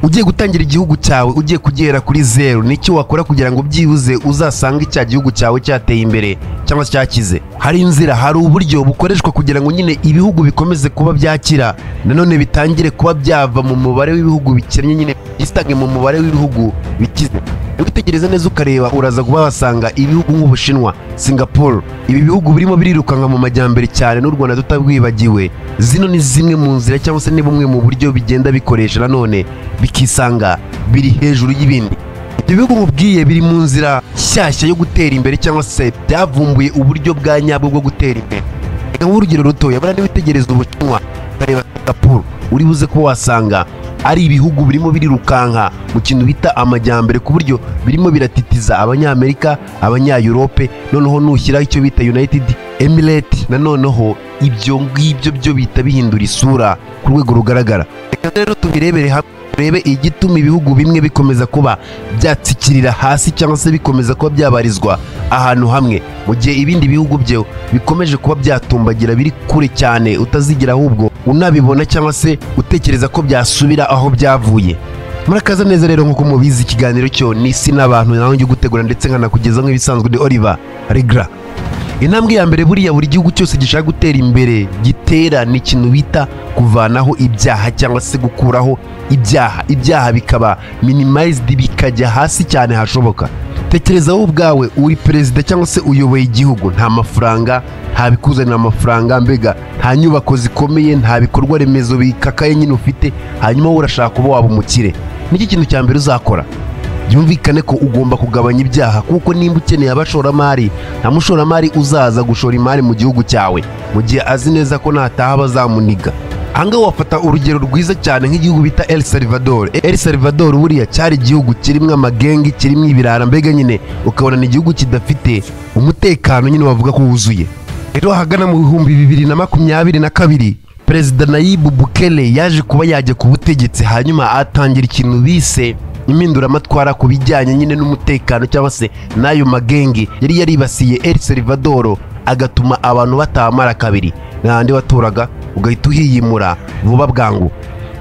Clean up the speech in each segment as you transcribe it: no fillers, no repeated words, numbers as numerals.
ugiye gutangira igihugu cyawe ugiye kugera kuri zero, n'icyo wakora kugira ngo byibuze uzasanga icya gihugu cyawe cyateye imbere cyangwa se cyakize? Hari inzira, hari uburyo bukoreshwa kugira ngo nyine ibihugu bikomeze kuba byakira, nanone bitangire kuba byava mu mubare w'ibihugu bikennye nyine byisange mu mubare w'ibihugu bikize. Witegereza neza ukareba, uraza kuba wasanga ibihugu nk'Ubushinwa, Singapore, ibi bihugu birimo birirukanka mu majyambere cyane, n'u Rwanda tutabwibagiwe. Zino ni zimwe mu nzira cyangwa se ni bumwe mu buryo bigenda bikoresha, nanone bikisanga biri hejuru y'ibindi. Ibyo bihugu mubwiye biri mu nzira nshyashya yo gutera imbere, cyangwa se byavumbuye uburyo bwa nyabwo bwo gutera imbere. Reka nk'urugero rutoya, buriya niwitegereza Ubushinwa ukareba Singapore, uri buze ko wasanga ari ibihugu birimo birirukanka mu kintu bita amajyambere, ku buryo birimo biratitiza Abanyamerika, Abanya-Europe, noneho nushyiraho icyo bita United Emirates, nanoneho ibyo ngibyo byo bita bihindura isura ku rwego rugaragara. Reka rero tubirebere hamwe, turebe igituma ibihugu bimwe bikomeza kuba byatsikirira hasi cyangwa se bikomeza kuba byabarizwa ahantu hamwe, mu gihe ibindi bihugu byo bikomeje kuba byatumbagira biri kure cyane, utazigira ahubwo unabibona cyangwa se utekereza ko byasubira aho byavuye. Murakaza neza rero, nk'uko mubizi ikiganiro cyo ni isi n'abantu, naho ngiye gutegura ndetse nkanakugezaho nk'ibisanzwe ndi Oliver Regra. Intambwe ya mbere buriya buri gihugu cyose gishaka gutera imbere gitera ni ikintu bita kuvanaho ibyaha cyangwa se gukuraho ibyaha bikaba minimized, bikajya hasi cyane hashoboka. Tekereza wowe ubwawe uri perezida cyangwa se uyoboye igihugu, nta mafaranga, nta bikuzanira amafaranga, mbega nta nyubako zikomeye, nta bikorwa remezo bikakaye nyine ufite, hanyuma urashaka kuba waba umukire. Niki kintu cya mbere uzakora? Byumvikane ko ugomba kugabanya ibyaha, kuko nimba ukeneye abashoramari, nta mushoramari uzaza gushora imari mu gihugu cyawe mu gihe azi neza ko nataha bazamuniga. Ahangaha wafata urugero rwiza cyane nk'igihugu bita El Salvador. El Salvador buriya cyari igihugu kirimo amagengi, kirimo ibirara, mbega nyine ukabona ni igihugu kidafite umutekano nyine wavuga ko wuzuye. Rero hagana mu 2022 Perezida Nayib Bukele yaje kuba yajya ku butegetsi, hanyuma atangira ikintu bise impinduramatwara ku bijyanye nyine n'umutekano cyangwa se n'ayo magengi yari yaribasiye El Salvador, agatuma abantu batamara kabiri, n'ahandi waturaga ugahita uhiyimura vuba bwangu.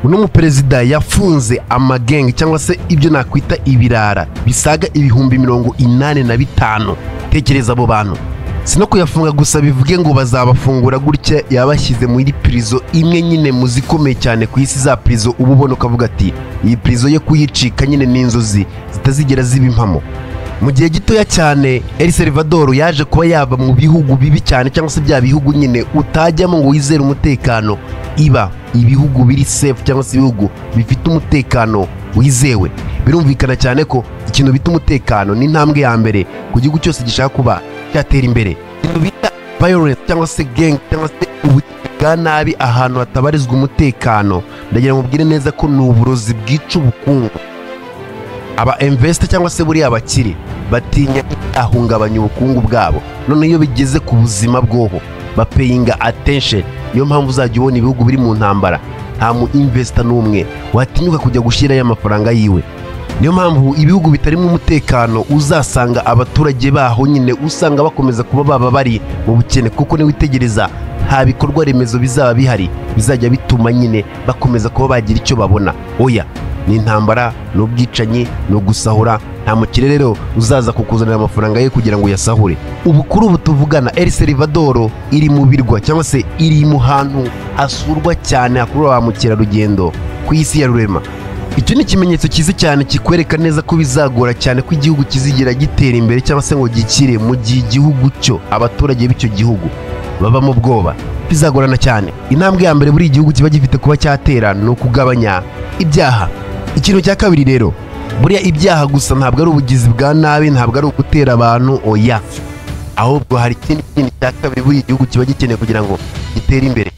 Uno muperezida yafunze amagengi cyangwa se ibyo nakwita ibirara bisaga 85,000. Tekereza abo bantu, sino kuyafunga gusa bivuge ngo bazabafungura gutya, yabashyize muri prison imwe nyine muzikomeye cyane ku isi, za prison ubu ubona ukavuga ati iyi prison yo kuyicika nyine n'inzozi zitazigera ziba impamo. Mu gihe gitoya cyane El Salvador yaje kuba yava mu bihugu bibi cyane, cyangwa se bya bihugu nyine utajyamo ngo wizere umutekano, iba ibihugu biri safe cyangwa se ibihugu bifite umutekano wizewe. Birumvikana cyane ko ikintu bita umutekano ni intambwe ya mbere ku gihugu cyose gishaka kuba cyatera imbere. Ikintu bita violence cyangwa se gang cyangwa se bwa nabi ahantu hatabarizwa umutekano, ndagira ngo mubwire neza ko ni uburozi bwica ubukungu. Aba investor cyangwa se buriya abakire batinya ahungabanya ubukungu bwabo, none iyo bigeze ku buzima bwoho bapayinga attention. Niyo mpamvu uzajya ubona ibihugu biri mu ntambara nta mu investor n'umwe watinyuka kujya gushyirayo amafaranga yiwe. Niyo mpamvu ibihugu bitarimo umutekano uzasanga abaturage baho nyine usanga bakomeza kuba baba bari mu bukene, kuko niwitegereza nta bikorwa remezo bizaba bihari bizajya bituma nyine bakomeza kuba bagira icyo babona. Oya, ni intambara, n'ubwicanyi, no gusahura. Nta mukire rero uzaza kukuzanira amafaranga ye kugira ngo uyasahure. Ubu kuri ubu tuvugana El Salvador iri mu birwa cyangwa se iri mu hantu hasurwa cyane, hakurura ba mukerarugendo ku isi ya rurema. Icyo ni ikimenyetso cyiza cyane kikwereka neza ko bizagora cyane ko igihugu kizigira gitera imbere cyangwa se ngo gikire, mu gihe igihugu cyo abaturage b'icyo gihugu baba mu bwoba. Bizagorana cyane. Intambwe ya mbere buri igihugu kiba gifite kuba cyatera no kugabanya ibyaha. Ikintu cya kabiri rero, buriya ibyaha gusa ntabwo ari ubugizi bwa nabi, ntabwo ari ugutera abantu, oya, ahubwo hari ikindi kintu cya kabiri buri igihugu kiba gikeneye kugira ngo gitere imbere.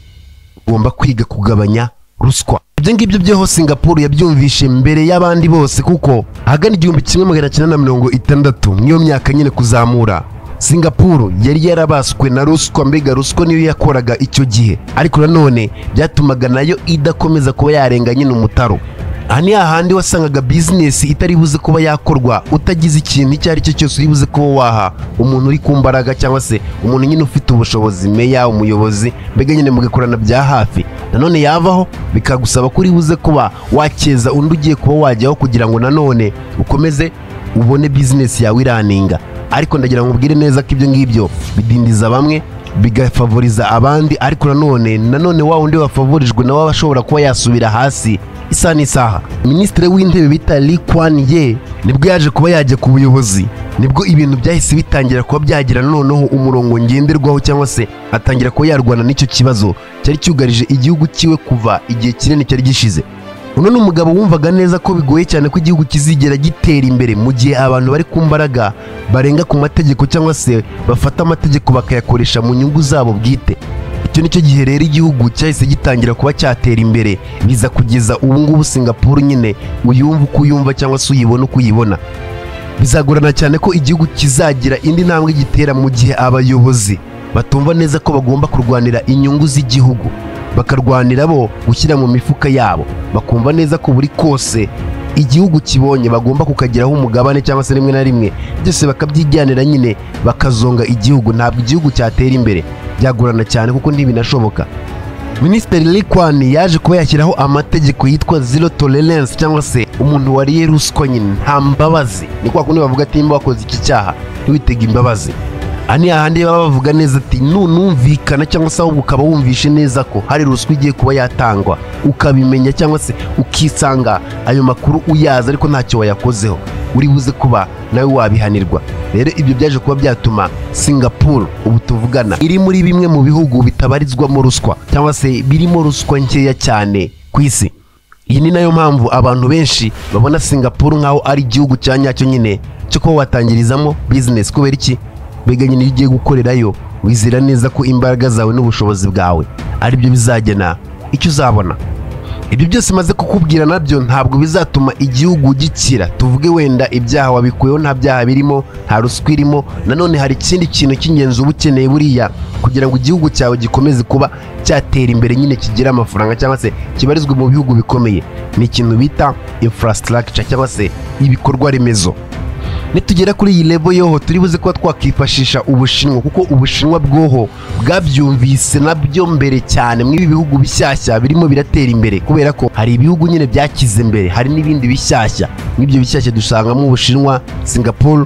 Ugomba kwiga kugabanya ruswa. Ibyo ngibyo byeho Singapore yabyumvishe mbere y'abandi bose, kuko ahagana 1960 niyo myaka nyine kuzamura, Singapore yari yarabaswe na ruswa, mbega ruswa niyo yakoraga icyo gihe, ariko nanone byatumaga nayo idakomeza kuba yarenga nyine umutaro. aha ni hahandi wasangaga business itari buze kuba yakorwa utagize ikintu icyo ari cyo cyose uri buze kuba waha umuntu uri ku mbaraga cyangwa se umuntu nyine ufite ubushobozi, meya, umuyobozi, mbega nyine mugakorana bya hafi. Nanone yavaho bikagusaba ko uri buze kuba wakeza undi ugiye kuba wajyaho kugira ngo nanone ukomeze ubone business yawe iraninga. Ariko ndagira ngo ubwire neza ko ibyo ngibyo bidindiza bamwe bigafavoriza abandi, ariko nanone wa wundi wafavorijwe nawe ashobora kuba yasubira hasi isa n'isaha. Minisitiri w'intebe bita Dukennye nibwo yaje kuba yajya ku buyobozi, nibwo ibintu byahise bitangira kuba byagira noneho umurongo ngenderwaho, cyangwa se atangira kuba yarwana n'icyo kibazo cyari cyugarije igihugu kiwe kuva igihe kinini cyari gishize. Uno ni umugabo wumvaga neza ko bigoye cyane ko igihugu kizigera gitera imbere mu gihe abantu bari ku mbaraga barenga ku mategeko, cyangwa se bafata amategeko bakayakoresha mu nyungu zabo bwite. Icyo nicyo gihe rero igihugu cyahise gitangira kuba cyatera imbere, biza kugeza ubu ngubu Singapore nyine uyumva uko uyumva cyangwa se uyibona uko uyibona. Bizagorana cyane ko igihugu kizagira indi ntambwe gitera mu gihe abayobozi batumva neza ko bagomba kurwanira inyungu z'igihugu, bakarwanira bo gushyira mu mifuka yabo, bakumva neza ko buri kose igihugu kibonye bagomba kukagiraho umugabane, cyangwa se rimwe na rimwe byose bakabyijyanira nyine bakazonga igihugu. Ntabwo igihugu cyatera imbere, byagorana cyane kuko ntibinashoboka. Minisitiri Dukennye yaje kuba yashyiraho amategeko yitwa zero tolerance, cyangwa se umuntu wariye ruswa nyine nta mbabazi. Ni kwa kundi bavuga ati nimba wakoze iki cyaha ntiwitege imbabazi. Ani ahandi baba bavuga neza ati nunumvikana cyangwa se ahubwo ukaba wumvishe neza ko hari ruswa igiye kuba yatangwa, ukabimenya cyangwa se ukisanga ayo makuru uyaza ariko ntacyo wayakozeho, uri buze kuba nawe wabihanirwa. Rero ibyo byaje kuba byatuma Singapore ubu tuvugana iri muri bimwe mu bihugu bitabarizwamo ruswa, cyangwa se birimo ruswa nkeya cyane ku isi. Iyi ni nayo mpamvu abantu benshi babona Singapore nkaho ari igihugu cya nyacyo nyine cyo kuba watangirizamo business. Kubera iki? Mbega nyine ugiye gukorerayo wizera neza ko imbaraga zawe n'ubushobozi bwawe ari byo bizagena icyo uzabona. Ibyo byose maze kukubwira nabyo ntabwo bizatuma igihugu gikira. Tuvuge wenda ibyaha wabikuyeho nta byaha birimo, nta ruswa irimo. Nanone hari ikindi kintu cy'ingenzi uba ukeneye buriya kugira ngo igihugu cyawe gikomeze kuba cyatera imbere, nyine kigira amafaranga cyangwa se kibarizwe mu bihugu bikomeye. Ni ikintu bita infrastructure, cyangwa se ibikorwa remezo. Nitugera kuri iyi level yoho turi buze kuba twakifashisha Ubushinwa, kuko Ubushinwa bwoho bwabyumvise nabyo mbere cyane mu bihugu bishyashya birimo biratera imbere, kubera ko hari ibihugu nyine byakize mbere, hari n'ibindi bishyashya. N'ibyo bishyashya dusangamo Ubushinwa, Singapore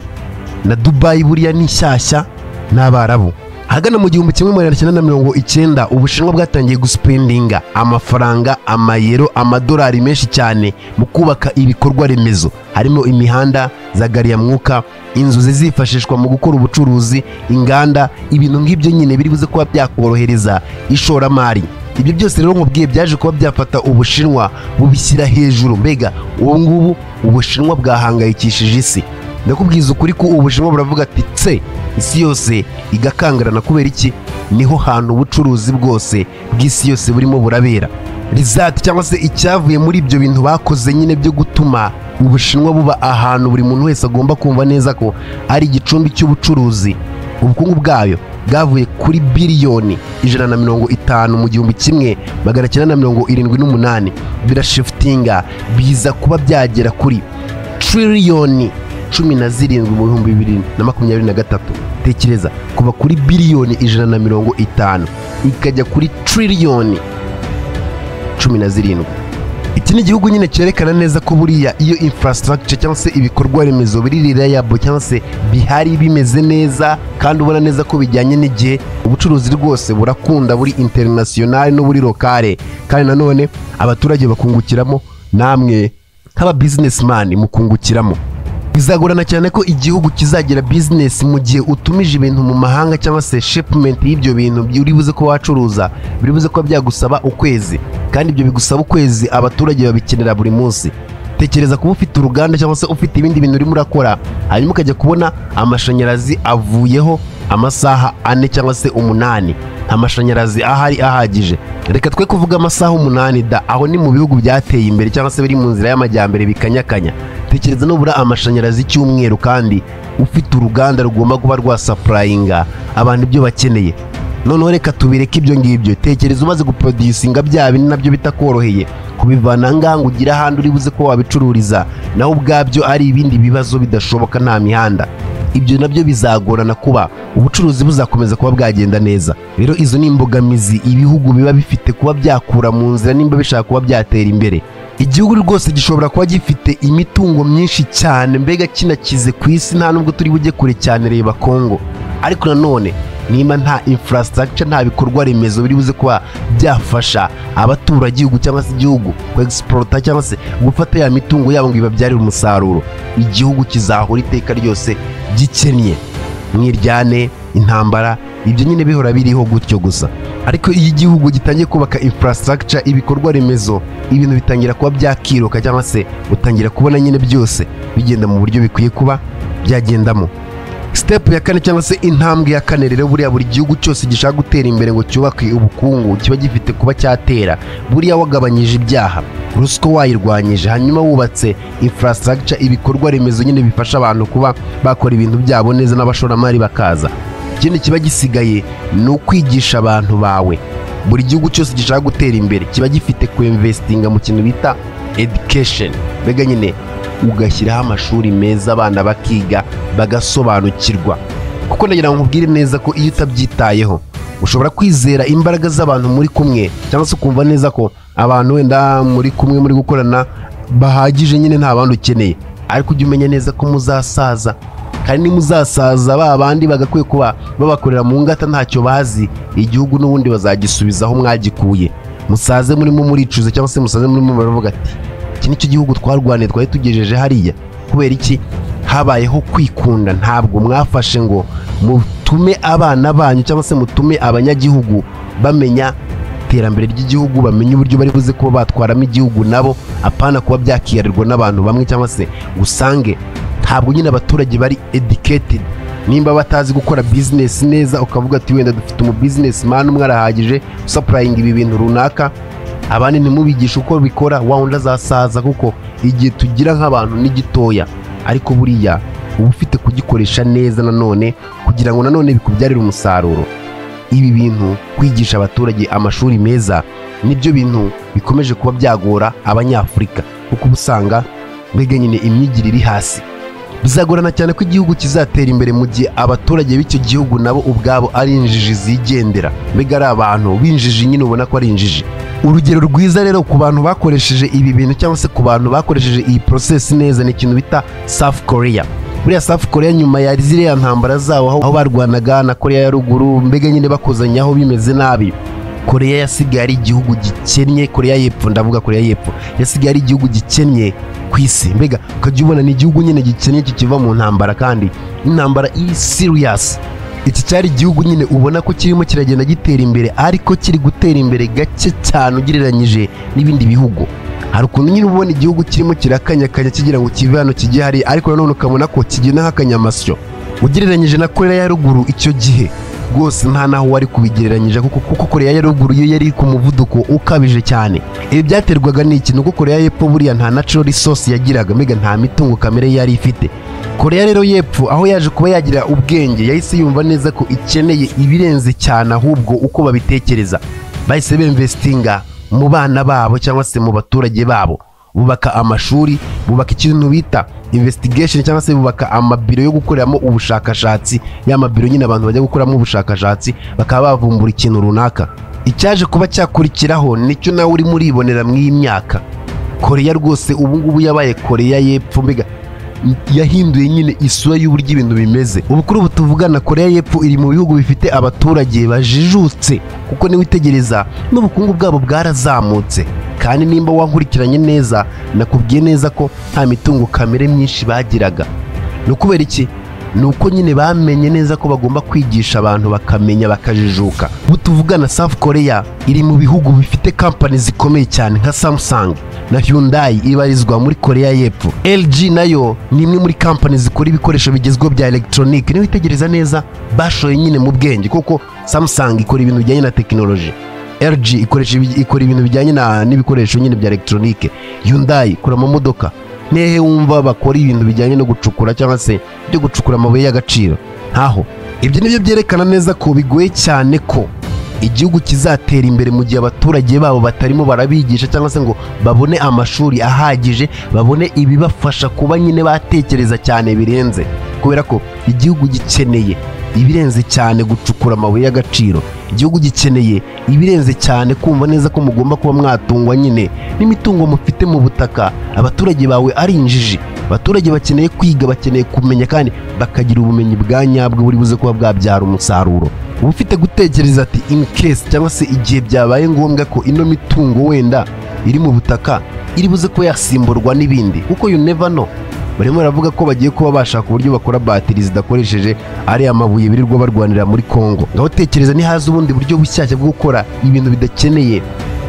na Dubai, buriya ni shyashya n'Abarabu. Hagana mu 1990 Ubushinwa bwatangiye guspendinga amafaranga, amayero, amadolari menshi cyane mu kubaka ibikorwa remezo, harimo imihanda, za gari ya mwuka, inzu zizifashishwa mu gukora ubucuruzi, inganda, ibintu nk'ibyo nyine biri buze kuba byakorohereza ishoramari. Ibyo byose rero nkubwiye byaje kuba byafata Ubushinwa bubishyira hejuru. Mbega ubu ngubu Ubushinwa bwahangayikishije isi. Ndakubwiza ukuri ko Ubushinwa buravuga ati tse isi yose igakangarana. Kubera iki? Niho hantu ubucuruzi bwose bw'isi yose burimo burabera. Result cyangwa se icyavuye muri ibyo bintu bakoze nyine byo gutuma Ubushinwa buba ahantu buri muntu wese agomba kumva neza ko ari igicumbi cy'ubucuruzi. Ubukungu bwayo bwavuye kuri biliyoni 150 mu 1978 birashiftinga biza kuba byagera kuri triliyoni 17 mu 2023. Tekereza kuva kuri biliyoni 150 ikajya kuri triliyoni 17. Iki ni igihugu nyine cyerekana neza ko buriya iyo infrastructure cyangwa se ibikorwa remezo biri reliable cyangwa se bihari bimeze neza kandi ubona neza ko bijyanye n'igihe, ubucuruzi rwose burakunda, buri international no buri locale, kandi nanone abaturage bakungukiramo, namwe nk'aba businessman mukungukiramo. Bizagorana cyane ko igihugu kizagira business mu gihe utumije ibintu mu mahanga, cyangwa se shipment y'ibyo bintu uri buze ko wacuruza biri buze ko byagusaba ukwezi, kandi ibyo bigusaba ukwezi abaturage babikenera buri munsi. Tekereza kuba ufite uruganda cyangwa se ufite ibindi bintu urimo urakora, hanyuma ukajya kubona amashanyarazi avuyeho amasaha 4 cyangwa se 8, amashanyarazi ahari ahagije. Reka twe kuvuga amasaha 8 da, aho ni mu bihugu byateye imbere cyangwa se biri mu nzira y'amajyambere bikanyakanya. Tekereza nubura amashanyarazi cy'umweru kandi ufite uruganda rugomba kuba rwasupplyinga abantu ibyo bakeneye. Noneho reka tubireke ibyo ngibyo. Tekereza umaze guproducinga bya bintu nabyo bitakoroheye, kubivana ngaha ngo ugire ahandi uri buze ko wabicururiza naho ubwabyo ari ibindi bibazo bidashoboka nta mihanda. Ibyo nabyo bizagorana kuba ubucuruzi buzakomeza kuba bwagenda neza. Rero izo ni imbogamizi ibihugu biba bifite kuba byakura mu nzira nimba bishaka kuba byatera imbere. Igihugu rwose gishobora kuba gifite imitungo myinshi cyane mbega kinakize ku isi, nta nubwo turi bujye kure cyane, reba Kongo. Ariko nanone niba nta infrastructure, nta bikorwa remezo biri buze kuba byafasha abaturagihugu cyangwa se igihugu ku exporta cyangwa se gufata ya mitungo yabo ngo ibabyarire umusaruro, igihugu kizahora iteka ryose gikennye. Mwiryane, intambara, ibyo nyine bihora biriho gutyo gusa. Ariko iyo igihugu gitangiye kubaka infrastructure, ibikorwa remezo, ibintu bitangira kuba byakiruka cyangwa se utangira kubona nyine byose bigenda mu buryo bikwiye kuba byagendamo. Step ya kane cyangwa se intambwe ya kane rero, buriya buri gihugu cyose gishaka gutera imbere ngo cyubake ubukungu kiba gifite kuba cyatera, buriya wagabanyije ibyaha, ruswa wayirwanyije, hanyuma wubatse infrastructure, ibikorwa remezo nyine bifasha abantu kuba bakora ibintu byabo neza n'abashoramari bakaza. Ikindi kiba gisigaye ni ukwigisha abantu bawe. Buri gihugu cyose gishaka gutera imbere kiba gifite kuinvestinga mu kintu bita education, mbega nyine ugashyiraho amashuri meza abana bakiga bagasobanukirwa. Kuko ndagira ngo nkubwire neza ko iyo utabyitayeho ushobora kwizera imbaraga z'abantu muri kumwe cyangwa se ukumva neza ko abantu wenda muri kumwe muri gukorana bahagije nyine nta bandi ukeneye, ariko ujye umenya neza ko muzasaza, kandi nimuzasaza ba bandi bagakwiye kuba babakorera mu ngata ntacyo bazi, igihugu n'ubundi bazagisubizaho mwagikuye. Musaze murimo muricuza cyangwa se musaze murimo baravuga ati iki nicyo gihugu twarwaniye twari tugejeje hariya. Kubera iki? Habayeho kwikunda. Ntabwo mwafashe ngo mutume abana banyu cyangwa se mutume abanyagihugu bamenya iterambere ry'igihugu, bamenye uburyo bari buze kuba batwaramo igihugu nabo, apana kuba byakiyarirwa n'abantu bamwe cyangwa se usange ntabwo nyine abaturage bari educated. Nimba batazi gukora business neza ukavuga ati wenda dufite umu businessman umwe arahagije supplying ibi bintu runaka, abandi ntimubigisha uko bikora, wawundi azasaza kuko igihe tugira nk'abantu ni gitoya. Ariko buriya uba ufite kugikoresha neza nanone kugira ngo nanone bikubyarire umusaruro. Ibi bintu kwigisha abaturage amashuri meza nibyo bintu bikomeje kuba byagora abanyafurika, kuko ubusanga mbega nyine imyigire iri hasi. Bizagorana cyane ko igihugu kizatera imbere mu gihe abaturage b'icyo gihugu nabo ubwabo ari injiji zigendera, mbega ari abantu b'injiji nyine ubona ko ari injiji. Urugero rwiza rero ku bantu bakoresheje ibi bintu cyangwa se ku bantu bakoresheje iyi process neza ni ikintu bita South Korea. Buriya South Korea nyuma ya ziriya ntambara zawo aho barwanaga na Korea ya ruguru, mbega nyine bakozanyaho bimeze nabi, Korea yasigaye ari igihugu gikennye. Korea y'Epfo, ndavuga Korea y'Epfo yasigaye ari igihugu gikennye ku isi. Mbega ukajya ubona ni igihugu nyine gikennye kikiva mu ntambara, kandi intambara iri serious. Iki cyari igihugu nyine ubona ko kirimo kiragenda gitera imbere, ariko kiri gutera imbere gake cyane ugereranyije n'ibindi bihugu. Hari ukuntu nyine ubona igihugu kirimo kirakanyakanya kigira ngo kive hano kijye hari, ariko nanone ukabona ko kigenda nk'akanyamasyo ugereranyije na Korea ya ruguru. Icyo gihe rwose nta naho wari kubigereranyije, kuko Korea ya ruguru yo yari ku muvuduko ukabije cyane. Ibi byaterwaga n'iki? Nuko Korea y'Epfo buriya nta natural resource yagiraga, mbega nta mitungo kamere yari ifite. Korea rero y'Epfo aho yaje kuba yagira ubwenge, yahise yumva neza ko ikeneye ibirenze cyane ahubwo uko babitekereza. Bahise bemvestinga mu bana babo cyangwa se mu baturage babo, bubaka amashuri, bubaka ikintu bita investigation cyangwa se bubaka amabiro yo gukoreramo ubushakashatsi. Ya mabiro nyine abantu bajya gukoramo ubushakashatsi bakaba bavumbura ikintu runaka. Icyaje kuba cyakurikiraho nicyo nawe uri muribonera mw'iyi myaka. Korea rwose ubu ngubu yabaye Korea y'Epfo, mbega yahinduye nyine isura y'uburyo ibintu bimeze. Ubu kuri ubu tuvugana Korea y'Epfo iri mu bihugu bifite abaturage bajijutse, kuko niwitegereza n'ubukungu bwabo bwarazamutse. Kandi nimba wankurikiranye neza nakubwiye neza ko nta mitungo kamere myinshi bagiraga. Ni ukubera iki? Ni uko nyine bamenye neza ko bagomba kwigisha abantu bakamenya bakajijuka. Ubu tuvugana South Korea iri mu bihugu bifite company zikomeye cyane nka Samsung na Hyundai ibarizwa muri Korea y'Epfo. LG nayo ni imwe muri company zikora ibikoresho bigezweho bya electronic. Niba witegereza neza bashoye nyine mu bwenge, kuko Samsung ikora ibintu bijyanye na technology, LG ikora ibintu bijyanye n'ibikoresho nyine bya electronic, Hyundai ikora amamodoka. Nehe wumva bakora ibintu bijyanye no gucukura cyangwa se byo gucukura amabuye y'agaciro? Ntaho. Ibyo nibyo byerekana neza ko bigoye cyane ko igihugu kizatera imbere mu gihe abaturage babo batarimo barabigisha cyangwa se ngo babone amashuri ahagije, babone ibibafasha kuba nyine batekereza cyane birenze, kubera ko igihugu gikeneye ibirenze cyane gucukura amabuye y'agaciro. Igihugu gikeneye ibirenze cyane kumva neza ko mugomba kuba mwatungwa nyine n'imitungo mufite mu butaka. Abaturage bawe ari injiji, abaturage bakeneye kwiga, bakeneye kumenya kandi bakagira ubumenyi bwa nyabwo buri buze kuba bwabyara umusaruro. Uba ufite gutekereza ati in case cyangwa se igihe byabaye ngombwa ko ino mitungo wenda iri mu butaka iri buze ko yasimburwa n'ibindi, kuko you never know. Barimo baravuga ko bagiye kuba bashaka uburyo bakora batiri zidakoresheje ariya mabuye birirwa barwanira muri Kongo. Ngaho tekereza ni haza ubundi buryo bushyashya bwo gukora ibintu bidakeneye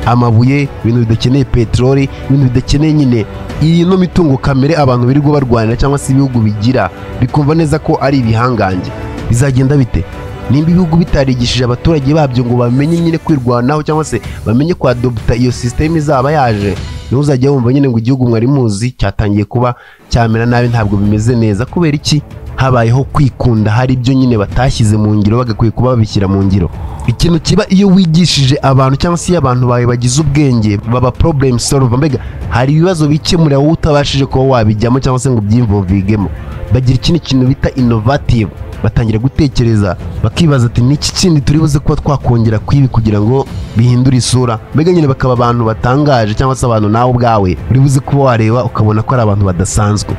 amabuye, ibintu bidakeneye peteroli, ibintu bidakeneye nyine ino mitungo kamere abantu birirwa barwanira cyangwa se ibihugu bigira bikumva neza ko ari ibihangange. Bizagenda bite nimba ibihugu bitarigishije abaturage babyo ngo bamenye nyine kwirwanaho cyangwa se bamenye kwadopta iyo system izaba yaje? Niho uzajya wumva nyine ngo igihugu mwari muzi cyatangiye kuba cyamera nabi, ntabwo bimeze neza. Kubera iki? Habayeho kwikunda, hari ibyo nyine batashyize mu ngiro bagakwiye kuba babishyira mu ngiro. Ikintu kiba iyo wigishije abantu cyangwa se abantu bawe bagize ubwenge baba problem solver, mbega hari ibibazo bikemura wowe utabashije kuba wabijyamo cyangwa se ngo byimvovigemo, bagira ikindi kintu bita innovative. Batangira gutekereza bakibaza ati niki kindi turi buze kuba twakongera kwibi kugira ngo bihindure isura, mbega nyine bakaba abantu batangaje cyangwa se abantu nawe ubwawe uri buze kuba wareba ukabona ko ari abantu badasanzwe.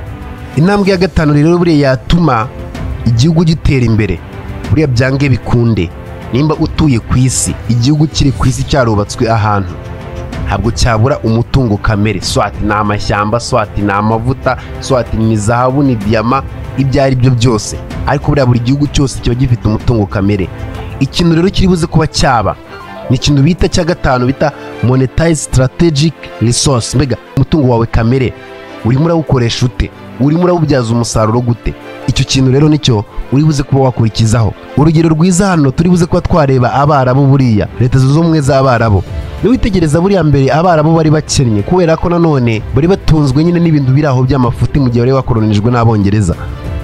Intambwe ya gatanu rero buriya yatuma igihugu gitera imbere, buriya byange bikunde, nimba utuye ku isi, igihugu kiri ku isi cyarubatswe ahantu, ntabwo cyabura umutungo kamere, swati ni amashyamba, swati ni amavuta, swati ni zahabu, ni diyama, ibyo ari byo byose. Ariko buriya buri gihugu cyose kiba gifite umutungo kamere. Ikintu rero kiri buze kuba cyaba ni ikintu bita cya gatanu bita monetize strategic resource, mbega umutungo wawe kamere urimo urawukoresha ute, urimo urawubyaza umusaruro gute? Icyo kintu rero nicyo uri buze kuba wakurikizaho. Urugero rwiza hano turi buze kuba twareba Abarabu, buriya Leta Zunze Ubumwe z'Abarabu. Niba witegereza buriya mbere Abarabu bari bakennye kubera ko nanone bari batunzwe nyine n'ibintu biri aho by'amafuti mu gihe bari bakolonijwe n'Abongereza.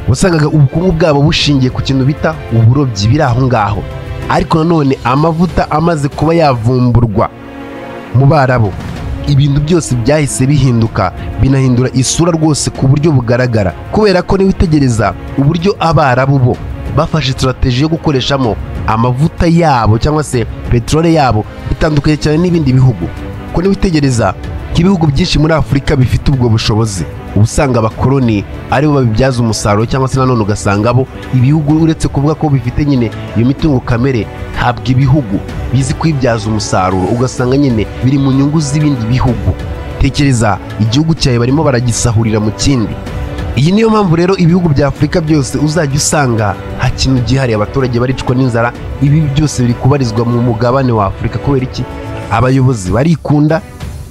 Wasangaga ubukungu bwabo bushingiye ku kintu bita uburobyi biri aho ngaho. Ariko nanone amavuta amaze kuba yavumburwa mu Barabu, ibintu byose byahise bihinduka, binahindura isura rwose ku buryo bugaragara, kubera ko niba witegereza uburyo Abarabu bo bafashe strategy yo gukoreshamo amavuta yabo cyangwa se peteroli yabo bitandukanye cyane n'ibindi bihugu. Ko niba witegereza ibihugu byinshi muri Afurika bifite ubwo bushobozi, ubusanga abakoloni aribo babibyaza umusaruro, cyangwa se nanone ugasanga bo ibihugu uretse kuvuga ko bifite nyine iyo mitungo kamere, ntabwo ibihugu bizi kwibyaza umusaruro, ugasanga nyine biri mu nyungu z'ibindi bihugu. Tekereza igihugu cyawe barimo baragisahurira mu kindi. Iyi niyo mpamvu rero ibihugu bya Afurika byose uzajya usanga nta kintu gihari, abaturage baricwa n'inzara. Ibi byose biri kubarizwa mu mugabane wa Afurika. Kubera iki? Abayobozi barikunda.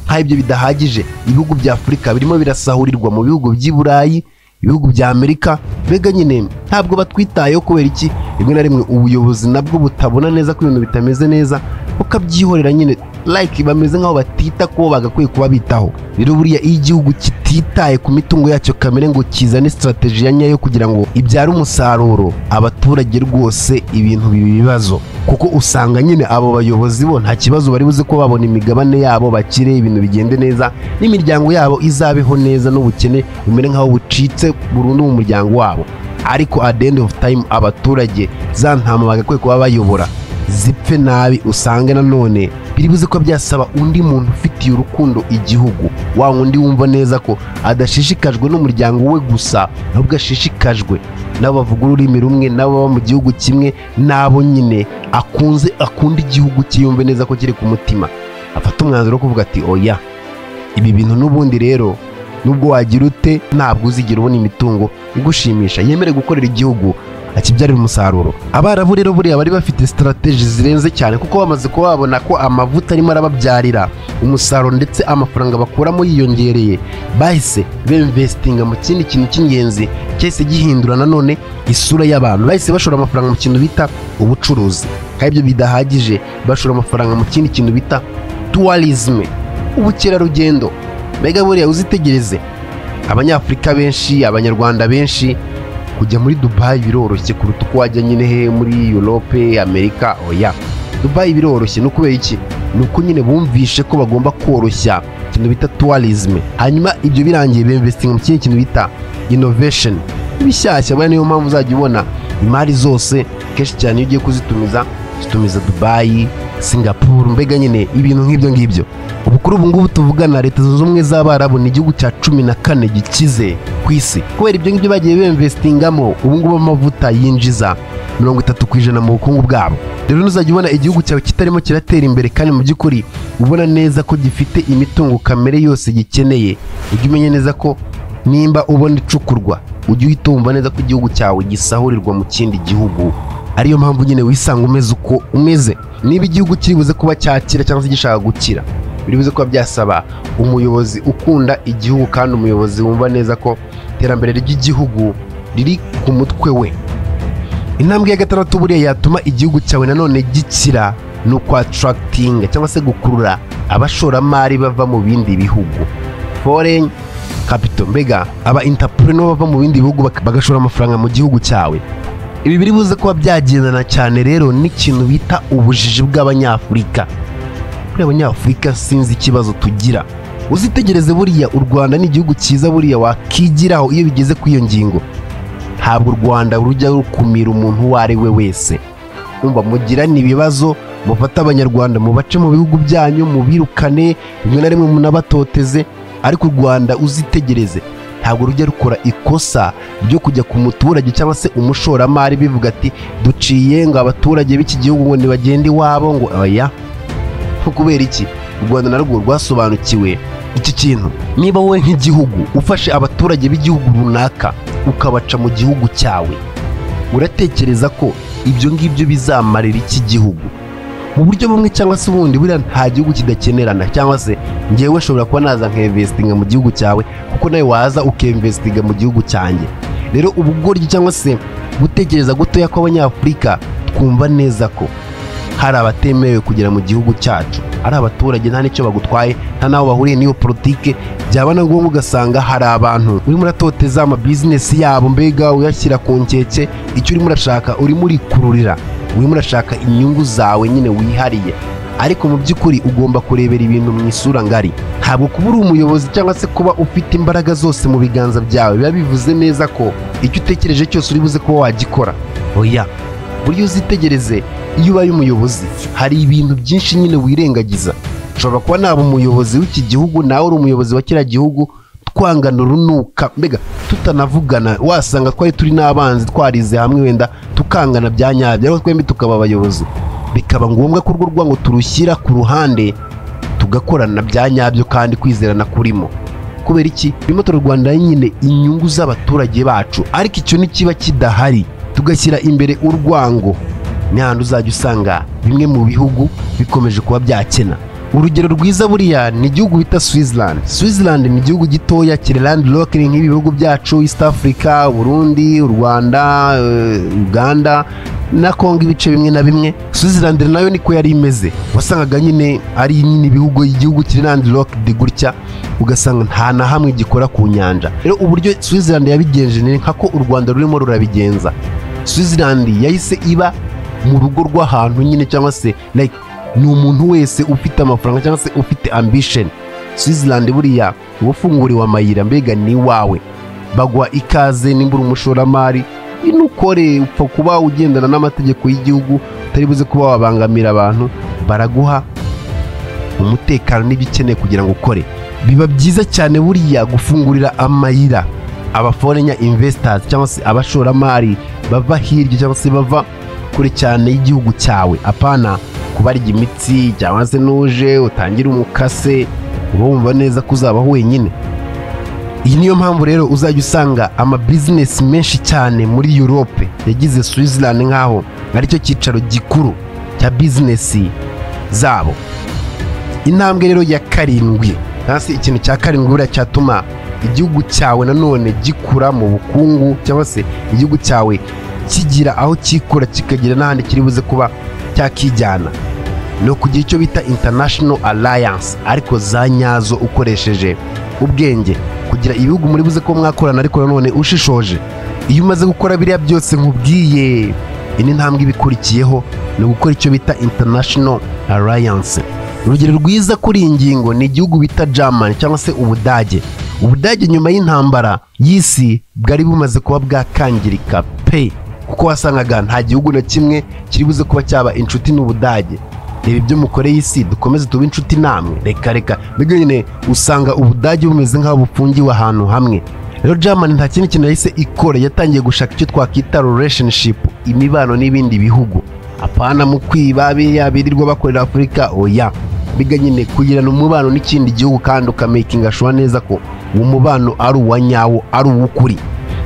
Nta ibyo bidahagije, ibihugu bya Afurika birimo birasahurirwa mu bihugu by'i Burayi, ibihugu bya Amerika. Mbega nyine ntabwo batwitayeho. Kubera iki? Rimwe na rimwe ubuyobozi nabwo butabona neza ko ibintu bitameze neza, ukabyihorera nyine like bameze nkaho batita ko bagakwiye kuba bitaho. Rero buriya iyo igihugu kititaye ku mitungo yacyo kamere ngo kizane strategy ya nyayo kugira ngo ibyare umusaruro, abaturage rwose ibintu bibibazo, kuko usanga nyine abo bayobozi bo nta kibazo bari buze ko babona imigabane yabo bakire, ibintu bigende neza, n'imiryango yabo izabeho neza, n'ubukene bumere nkaho bucitse burundu mu muryango wabo. Ariko at the end of time abaturage za ntama bagakwiye kuba bayobora zipfe nabi, usange nanone biri buze ko byasaba undi muntu ufitiye urukundo igihugu, wa wundi wumva neza ko adashishikajwe n'umuryango we gusa, ahubwo ashishikajwe nabo bavuga ururimi rumwe, nabo baba mu gihugu kimwe, nabo nyine akunda igihugu cye, yumve neza ko kiri ku mutima, afata umwanzuro wo kuvuga ati oya, ibi bintu n'ubundi rero nubwo wagira ute ntabwo uzigira ubona imitungo igushimisha, yemere gukorera igihugu akibyarira umusaruro. Abarabu rero buriya bari bafite strategy zirenze cyane, kuko bamaze kuba babona ko amavuta arimo arababyarira umusaruro ndetse amafaranga bakuramo yiyongereye, bahise beinvestinga mu kindi kintu cy'ingenzi cyese gihindura nanone isura y'abantu. Bahise bashora amafaranga mu kintu bita ubucuruzi, kandi ibyo bidahagije bashora amafaranga mu kindi kintu bita tourism, ubukerarugendo. Mbega buriya uzitegereze Abanyafurika benshi, Abanyarwanda benshi, kujya muri Dubai biroroshye kuruta uko wajya nyine he muri Europe, Amerika. Oya, Dubai biroroshye no kubera iki nuko nyine bumvishe ko bagomba koroshya ikintu bita tourism, hanyuma ibyo birangiye beinvesting mu kintu bita innovation bishyashya. Bane niyo mpamvu uzajya ubona imari zose kenshi cyane iyo ugiye kuzitumiza Dubai, Singapore, mbega nyine ibintu nk'ibyo ngibyo. Ubu kuri ubu ngubu tuvugana Leta Zunze Ubumwe z'Abarabu ni igihugu cya 14 gikize ku isi kubera ibyo ngibyo bagiye beinvestingamo. Ubu ngubu amavuta yinjiza 30% mu bukungu bwabo. Rero nuzajya ubona igihugu cyawe kitarimo kiratera imbere kandi mu by'ukuri ubona neza ko gifite imitungo kamere yose gikeneye, ujye umenye neza ko nimba ubona icukurwa ujye uhita wumva neza ko igihugu cyawe gisahurirwa mu kindi gihugu. Ariyo mpamvu nyine wisanga umeze uko umeze. Niba igihugu kiri buze kuba cyakira cyangwa se gishaka gukira, biri buze kuba byasaba umuyobozi ukunda igihugu kandi umuyobozi wumva neza ko iterambere ry'igihugu riri ku mutwe we. Intambwe ya gatandatu buriya yatuma igihugu cyawe nanone gikira no attracting cyangwa se gukurura abashoramari bava mu bindi bihugu, foreign capital, mbega aba entrepreneur bava mu bindi bihugu bagashora amafaranga mu gihugu cyawe. Ibi biri buze kuba byagendana cyane rero n'ikintu bita ubujiji bw'Abanyafurika. Buriya Abanyafurika sinzi ikibazo tugira. Uzitegereze buriya u Rwanda ni igihugu cyiza buriya wakigiraho iyo bigeze ku iyo ngingo. Ntabwo u Rwanda rujya rukumira umuntu uwo ari we wese. Umva mugirana ibibazo, mufata Abanyarwanda mubace mu bihugu byanyu, mubirukane, rimwe na rimwe munabatoteze, ariko u Rwanda uzitegereze ntabwo rujya rukora ikosa ryo kujya ku muturage cyangwa se umushoramari bivuga ati duciye ngo abaturage b'iki gihugu ngo nibagende iwabo ngo oya. Kubera iki? U Rwanda narwo rwasobanukiwe iki kintu. Niba wowe nk'igihugu ufashe abaturage b'igihugu runaka ukabaca mu gihugu cyawe, uratekereza ko ibyo ngibyo bizamarira iki gihugu? Mu buryo bumwe cyangwa se ubundi buriya nta gihugu kidakenerana, cyangwa se ngewe nshobora kuba naza nk'investinga mu gihugu cyawe kuko nawe waza ukinvestinga mu gihugu cyanjye. Rero ubugoryi cyangwa se gutekereza gutoya kw'Abanyafurika, twumva neza ko hari abatemerewe kugera mu gihugu cyacu, ari abaturage nta n'icyo bagutwaye, nta naho bahuriye n'iyo politike. Byaba na ngombwa ugasanga hari abantu urimo uratoteza ama business yabo, mbega uyashyira ku nkeke. Icyo urimo urashaka urimo urikururira, urimo urashaka inyungu zawe nyine wihariye, ariko mu by'ukuri ugomba kurebera ibintu mu isura ngari. Ntabwo kuba uri umuyobozi cyangwa se kuba ufite imbaraga zose mu biganza byawe biba bivuze neza ko icyo utekereje cyose uri buze kuba wagikora. Oya, buryo uzitegereze iyo ubaye umuyobozi hari ibintu byinshi nyine wirengagiza. Ushobora kuba naba umuyobozi w'iki gihugu, nawe uri umuyobozi wa kiriya gihugu, twangana urunuka, mbega tutanavugana, wasanga twari turi n'abanzi twarize hamwe wenda tukangana bya nyabyo, ariko twembi tukaba abayobozi. Bikaba ngombwa ko urwo rwango turushyira ku ruhande tugakorana bya nyabyo kandi kwizerana kurimo. Kubera iki? Birimo turarwanira nyine inyungu z'abaturage bacu, ariko icyo nikiba kidahari tugashyira imbere urwango, ni handi uzajya usanga bimwe mu bihugu bikomeje kuba byakena. Urugero rwiza buriya ni igihugu bita Switzerland. Switzerland ni igihugu gitoya kiri landlocked nk'ibihugu byacu East Africa, Burundi, u Rwanda, Uganda na Kongo ibice bimwe na bimwe. Switzerland nayo niko yari imeze, wasangaga nyine ari nyine igihugu kiri landlocked gutya, ugasanga nta na hamwe gikora ku nyanja. Rero uburyo Switzerland yabigenje ni nkako u Rwanda rurimo rurabigenza. Switzerland yahise iba mu rugo rw'ahantu nyine, cyangwa se like ni umuntu wese ufite amafaranga cyangwa se ufite ambition. Switzerland buriya ubufunguriwe amayira, mbega ni wawe, bagwa ikaze nimba uri umushoramari, inukore upfa kuba ugendana n'amategeko y'igihugu, utari buze kuba wabangamira abantu, baraguha umutekano n'ibikeneye kugira ngo ukore. Biba byiza cyane buriya gufungurira amayira aba foreign investors cyangwa se abashoramari bava hirya cyangwa se bava kure cyane y'igihugu cyawe, apana kubarya imitsi cyangwa se nuje utangira umukase uba wumva neza ko uzabaho wenyine. Iyi niyo mpamvu rero uzajya usanga ama business menshi cyane muri Europe yagize Switzerland nkaho ari cyo cyicaro gikuru cya business zabo. Intambwe rero ya karindwi, hasi ikintu cya karindwi buriya cyatuma igihugu cyawe nanone gikura mu bukungu cyangwa se igihugu cyawe kigira aho kikora kikagira n'ahandi kiri buze kuba cyakijyana, no kugira icyo bita international alliance, ariko za nyazo ukoresheje ubwenge, kugira ibihugu muri buze ko mwakorana ariko nanone ushishoje. Iyo umaze gukora biriya byose nkubwiye, ini ntambwe ibikurikiyeho ni gukora icyo bita international alliance. Urugero rwiza kuri iyi ngingo ni igihugu bita Germany cyangwa se Ubudage nyuma y'intambara y'isi bwari bumaze kuba bwakangirika pe, kuko wasangaga nta gihugu na kimwe kiri buze kuba cyaba inshuti n'Ubudage. Reba ibyo mukoreye isi, dukomeze tube inshuti namwe, reka mbega nyine usanga Ubudage bumeze nk'aho bufungiwe ahantu hamwe. Rero Germany nta kindi kintu yahise ikora, yatangiye gushaka icyo twakwita relationship, imibano n'ibindi bihugu, apana mu kwiba birirwa bakorera Afurika, oya, mbega nyine kugirana umubano n'ikindi gihugu kandi ukamakinga sure neza ko uwo mubano ari uwa nyawo, ari uw'ukuri.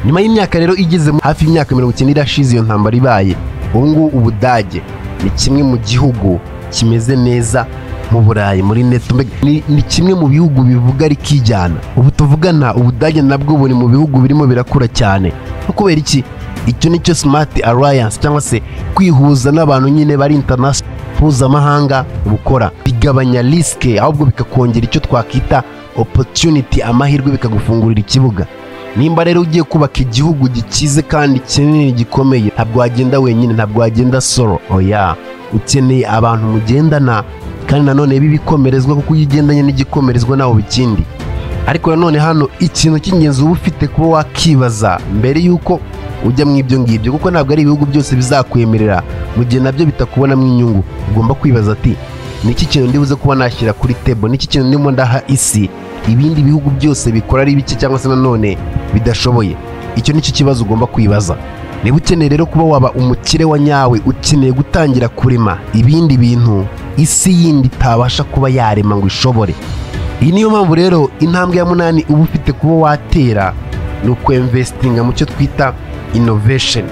Nyuma y'imyaka rero igeze hafi y'imyaka 90 irashize iyo ntambara ibaye, ubu ngubu Ubudage ni kimwe mu gihugu kimeze neza mu Burayi, muri neto, ni kimwe mu bihugu bivuga rikijyana. Ubu tuvugana Ubudage nabwo buri mu bihugu birimo birakura cyane. Kubera iki? Icyo nicyo smart alliance cyangwa se kwihuza n'abantu nyine bari international mpuzamahanga bukora, bigabanya risk ahubwo bikakongera icyo twakita opportunity, amahirwe, bikagufungurira ikibuga. Nimba rero ugiye kubaka igihugu gikize kandi kinini gikomeye, ntabwo wagenda wenyine, ntabwo wagenda solo, oya, ukeneye abantu mugendana, kandi nanone bibikomerezwa, kuko ugendanye n'igikomerezwa naho bikindi. Ariko nanone hano ikintu cy'ingenzi uba ufite kuba wakibaza mbere yuko ujya mu ibyo ngibyo, kuko ntabwo ari ibihugu byose bizakwemerera mu gihe nabyo bitakubonamo inyungu. Ugomba kwibaza ati niki kintu ndibuze kuba nashyira kuri table, niki kintu ndimo ndaha isi ibindi bihugu byose bikora ari bike cyangwa se nanone bidashoboye. Icyo nicyo kibazo ugomba kwibaza. Niba ukeneye rero kuba waba umukire wa nyawe, ukeneye gutangira kurema ibindi bintu isi yindi itabasha kuba yarema ngo ishobore. Iyi niyo mpamvu rero intambwe ya 8 uba ufite kuba watera ni ukwinvestinga mu cyo twita innovation,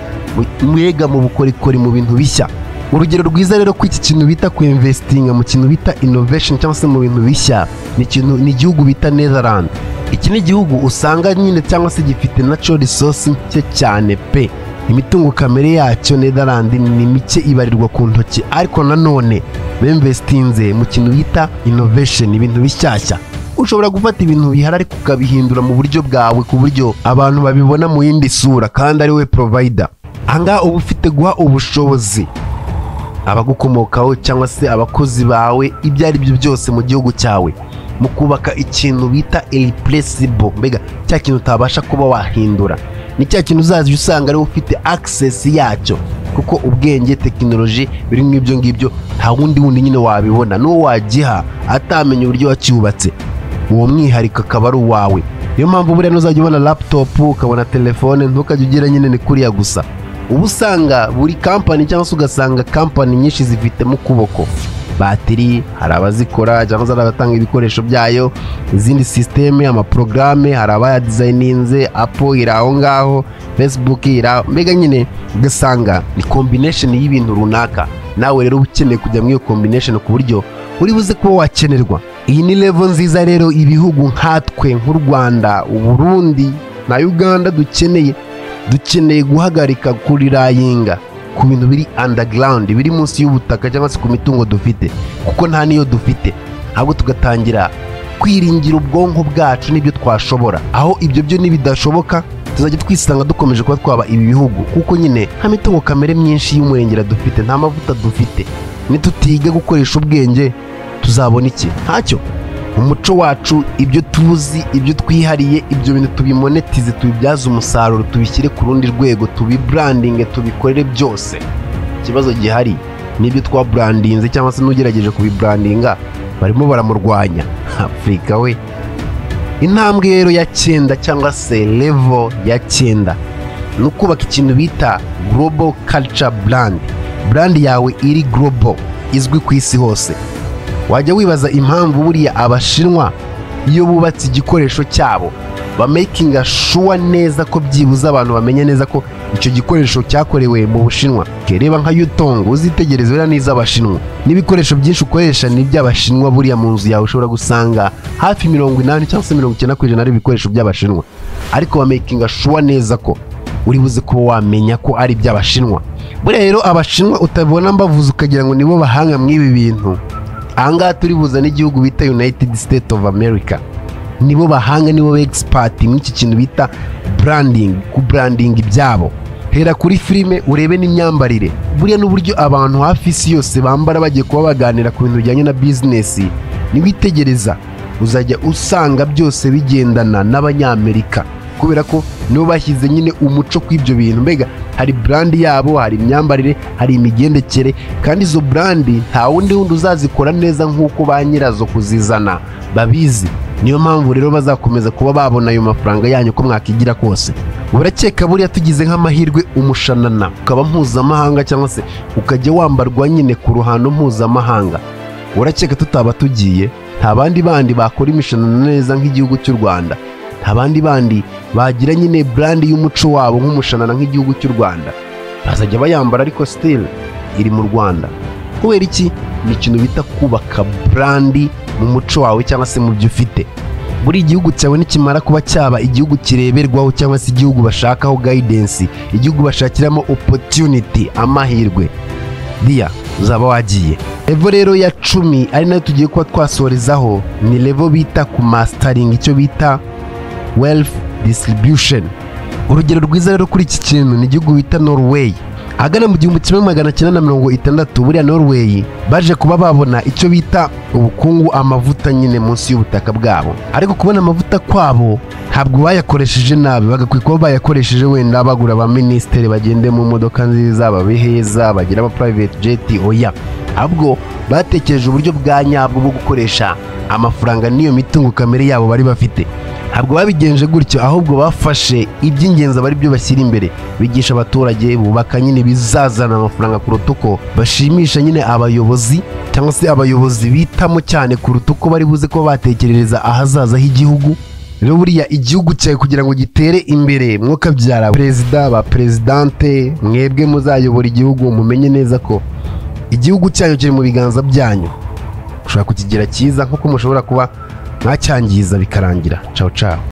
mwega mu bukorikori, mu bintu bishya. Urugero rwiza rero kw'iki kintu bita kwinvestinga mu kintu bita innovation cyangwa se mu bintu bishya ni igihugu bita Netherlands. Iki ni igihugu usanga nyine cyangwa se gifite natural resource nke cyane pe, imitungo kamere yacyo Netherlands ni mike, ibarirwa ku ntoki, ariko nanone bemvestinze mu kintu bita innovation, ibintu bishyashya. Ushobora gufata ibintu bihari ariko ukabihindura mu buryo bwawe, ku buryo abantu babibona mu yindi sura kandi ari we provider. Anga uba ufite guha ubushobozi abagukomokaho cyangwa se abakozi bawe, ibyo ari byo byose mu gihugu cyawe, mu kubaka ikintu bita irreplaceable, mbega cya kintu utabasha kuba wahindura. Ni cya kintu uzazi usanga ari ufite access yacyo, kuko ubwenge, technology biri mu ibyo ngibyo nta wundi nyine wabibona, n'uwo wagiha atamenya uburyo wacyubatse, uwo mwihariko akaba ari uwawe. Niyo mpamvu buriya nuzajya ubona laptop, ukabona telefone, ntukajya ugira nyine ni kuriya gusa. Ubu usanga buri company cyangwa se ugasanga company nyinshi zifite mu kuboko batiri, hari abazikora cyangwa se abatanga ibikoresho byayo, izindi systeme, amaprograme, hari abaya designinze, Apple iraho ngaho, Facebook iraho, mbega nyine ugasanga ni combination y'ibintu runaka. Nawe rero ukeneye kujya mu iyo combination ku buryo uri buze kuba wakenerwa. Iyi ni level nziza rero ibihugu nkatwe nk'u Rwanda, Burundi na Uganda dukeneye guhagarika kurirayinga ku bintu biri underground, biri munsi y'ubutaka cyangwa se ku mitungo dufite, kuko nta niyo dufite. Ahubwo tugatangira kwiringira ubwonko bwacu n'ibyo twashobora, aho ibyo byo nibidashoboka tuzajya twisanga dukomeje kuba twaba ibi bihugu, kuko nyine nta mitungo kamere myinshi y'umurengera dufite, nta mavuta dufite. Nitutiga gukoresha ubwenge tuzabona iki? Ntacyo. Umuco wacu, ibyo tuzi, ibyo twihariye, ibyo bintu tubimonetize, tubibyaza umusaruro, tubishyire ku rundi rwego, tubibrandinge, tubikorere byose. Ikibazo gihari n'ibyo twabrandinze cyangwa se n'ugerageje kubibrandinga barimo baramurwanya. Afrika we. Intambwe rero ya 9 cyangwa se level ya 9 no kubaka ikintu bita global culture brand yawe iri global, izwi ku isi hose. Wajya wibaza impamvu buriya Abashinwa iyo bubatse igikoresho cyabo bamakinga sure neza ko byibuza abantu bamenye neza ko icyo gikoresho cyakorewe mu Bushinwa. Kereba nka Yutong, uzitegereze bera neza Abashinwa n'ibikoresho byinshi ukoresha ni by'Abashinwa. Buriya mu nzu yawe ushobora gusanga hafi 80 cyangwa se 90% ari ibikoresho by'Abashinwa, ariko bamakinga sure neza ko uri buze kuba wamenya ko ari by'Abashinwa. Buriya rero Abashinwa utabona mbavuze ukagira ngo nibo bahanga mw'ibi bintu. Anga turi buza n'igihugu bita United States of America, nibo bahanga, nibo expert mw'iki kintu bita branding, ku branding ibyabo. hera kuri filime urebe n'imyambarire. Buriya n'uburyo abantu hafi isi yose bambara bagiye kuba baganira ku bintu bijyanye na bizinesi, niwitegereza uzajya usanga byose bigendana n'Abanyamerika, kubera ko nibo bashyize nyine umuco kw'ibyo bintu. Mbega hari brandi yabo, hari imyambarire, hari imigendekere, kandi izo brandi nta wundi uzazikora neza nk'uko ba nyirazo kuzizana babizi. Niyo mpamvu rero bazakomeza kuba babona ayo mafaranga yanyu ko mwakigira kose. Urakeka buriya tugize nk'amahirwe umushanana ukaba mpuzamahanga cyangwa se ukajya wambarwa nyine ku ruhando mpuzamahanga, urakeka tutaba tugiye? Nta bandi bakora imishanana neza nk'igihugu cy'u Rwanda, nta bandi bagira nyine brandi y'umuco wabo nk'umushanana nk'igihugu cy'u Rwanda. Bazajya bayambara ariko still iri mu Rwanda. Kubera iki? Ni ikintu bita kubaka brandi mu muco wawe cyangwa se mu byo ufite. Buri igihugu cyawe nikimara kuba cyaba igihugu kireberwaho cyangwa se igihugu bashakaho guidance, igihugu bashakiramo opportunity, amahirwe, dia uzaba wagiye. Level rero ya 10 ari nayo tugiye kuba twasorezaho ni level bita ku mastering, icyo bita wealth distribution. Urugero rwiza rero kuri iki kintu ni igihugu bita Norway. Agana mu 1960 buriya Norway baje kuba babona icyo bita ubukungu, amavuta nyine munsi y'ubutaka bwabo. Ariko kubona amavuta kwabo ntabwo bayakoresheje nabi, bagakwiye kuba bayakoresheje wenda bagura ba ministeri bagende mu modoka nziza, babeheza, bagira ama private jet. Oya, ahubwo batekereje uburyo bwa nyabwo bwo gukoresha amafaranga n'iyo mitungo kamere yabo bari bafite. Ntabwo babigenje gutyo, ahubwo bafashe iby'ingenzi bari byo bashyira imbere, bigisha abaturage, bubaka nyine bizazana amafaranga kuruta uko bashimisha nyine abayobozi, cyangwa se abayobozi bitamo cyane kuruta uko bari buze ko batekerereza ahazaza h'igihugu. Rero buriya igihugu cyawe kugira ngo gitere imbere, mwuka byara perezida, ba presidente, mwebwe muzayobora igihugu, mumenye neza ko igihugu cyanyu kiri mu biganza byanyu. Ushobora kukigira cyiza nk'uko mushobora kuba mwacyangiza bikarangira. Ciao ciao.